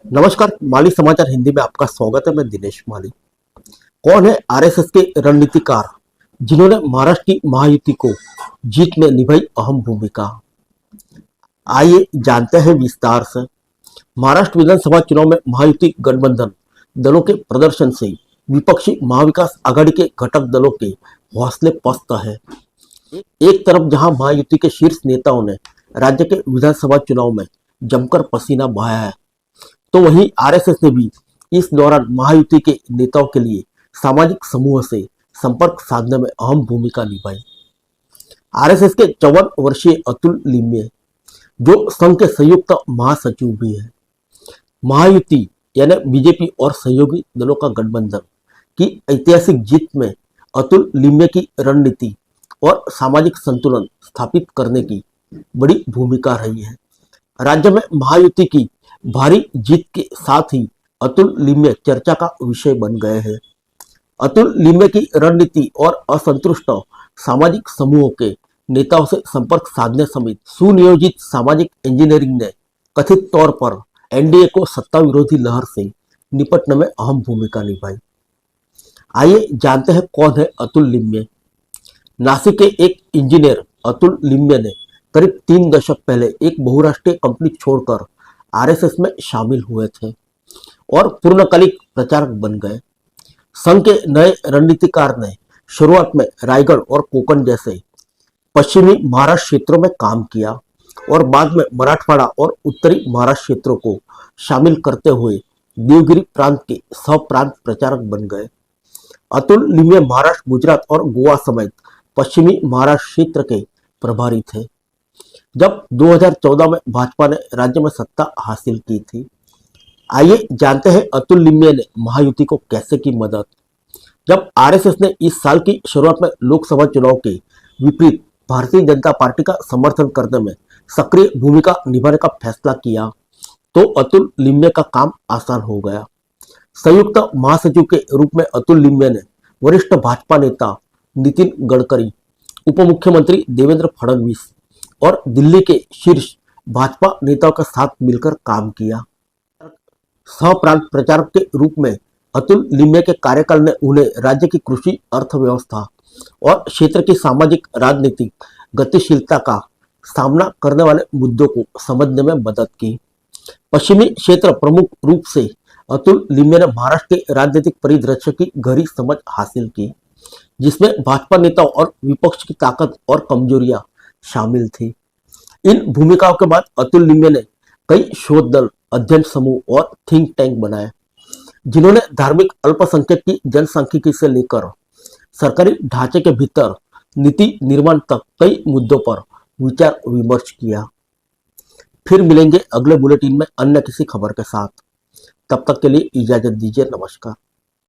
नमस्कार, माली समाचार हिंदी में आपका स्वागत है। मैं दिनेश माली। कौन है आरएसएस के रणनीतिकार जिन्होंने महाराष्ट्र की महायुति को जीत में निभाई अहम भूमिका? आइए जानते हैं विस्तार से। महाराष्ट्र विधानसभा चुनाव में महायुति गठबंधन दलों के प्रदर्शन से विपक्षी महाविकास आघाड़ी के घटक दलों के हौसले पस्त है। एक तरफ जहां महायुति के शीर्ष नेताओं ने राज्य के विधानसभा चुनाव में जमकर पसीना बहाया है, तो वहीं आरएसएस ने भी इस दौरान महायुति के नेताओं के लिए सामाजिक समूह से संपर्क साधने में अहम भूमिका निभाई। आरएसएस के 54 वर्षीय अतुल लिम्ये, जो संघ के संयुक्त महासचिव भी है, महायुति यानी बीजेपी और सहयोगी दलों का गठबंधन की ऐतिहासिक जीत में अतुल लिम्ये की रणनीति और सामाजिक संतुलन स्थापित करने की बड़ी भूमिका रही है। राज्य में महायुति की भारी जीत के साथ ही अतुल लिम्ये चर्चा का विषय बन गए हैं। अतुल लिम्ये की रणनीति और असंतुष्ट सामाजिक समूहों के नेताओं से संपर्क साधने समेत सुनियोजित सामाजिक इंजीनियरिंग ने कथित तौर पर एनडीए को सत्ता विरोधी लहर से निपटने में अहम भूमिका निभाई। आइए जानते हैं कौन है अतुल लिम्ये। नासिक के एक इंजीनियर अतुल लिम्ये ने करीब 3 दशक पहले एक बहुराष्ट्रीय कंपनी छोड़कर आरएसएस में शामिल हुए थे और पूर्णकालिक प्रचारक बन गए। संघ के नए रणनीतिकार ने शुरुआत में रायगढ़ और कोकण जैसे पश्चिमी महाराष्ट्र क्षेत्रों में काम किया और बाद में मराठवाड़ा और उत्तरी महाराष्ट्र क्षेत्रों को शामिल करते हुए देवगिरी प्रांत के सह प्रांत प्रचारक बन गए। अतुल लिम्ये महाराष्ट्र, गुजरात और गोवा समेत पश्चिमी महाराष्ट्र क्षेत्र के प्रभारी थे जब 2014 में भाजपा ने राज्य में सत्ता हासिल की थी। आइए जानते हैं अतुल लिम्ये ने महायुति को कैसे की मदद। जब आरएसएस ने इस साल की शुरुआत में लोकसभा चुनाव के विपरीत भारतीय जनता पार्टी का समर्थन करने में सक्रिय भूमिका निभाने का फैसला किया, तो अतुल लिम्ये का काम आसान हो गया। संयुक्त महासचिव के रूप में अतुल लिम्ये ने वरिष्ठ भाजपा नेता नितिन गडकरी, उप मुख्यमंत्री देवेंद्र फडणवीस और दिल्ली के शीर्ष भाजपा नेताओं के साथ मिलकर काम किया। सह प्रांत प्रचारक के रूप में अतुल लिम्ये के कार्यकाल ने उन्हें राज्य की कृषि अर्थव्यवस्था और क्षेत्र की सामाजिक राजनीतिक गतिशीलता का सामना करने वाले मुद्दों को समझने में मदद की। पश्चिमी क्षेत्र प्रमुख रूप से अतुल लिम्ये ने महाराष्ट्र के राजनीतिक परिदृश्य की गहरी समझ हासिल की, जिसमें भाजपा नेताओं और विपक्ष की ताकत और कमजोरियां शामिल थी। इन भूमिकाओं के बाद अतुल लिम्ये ने कई शोध दल, अध्ययन समूह और थिंक टैंक बनाए, जिन्होंने धार्मिक अल्पसंख्यक की जनसांख्यिकी से लेकर सरकारी ढांचे के भीतर नीति निर्माण तक कई मुद्दों पर विचार विमर्श किया। फिर मिलेंगे अगले बुलेटिन में अन्य किसी खबर के साथ। तब तक के लिए इजाजत दीजिए। नमस्कार।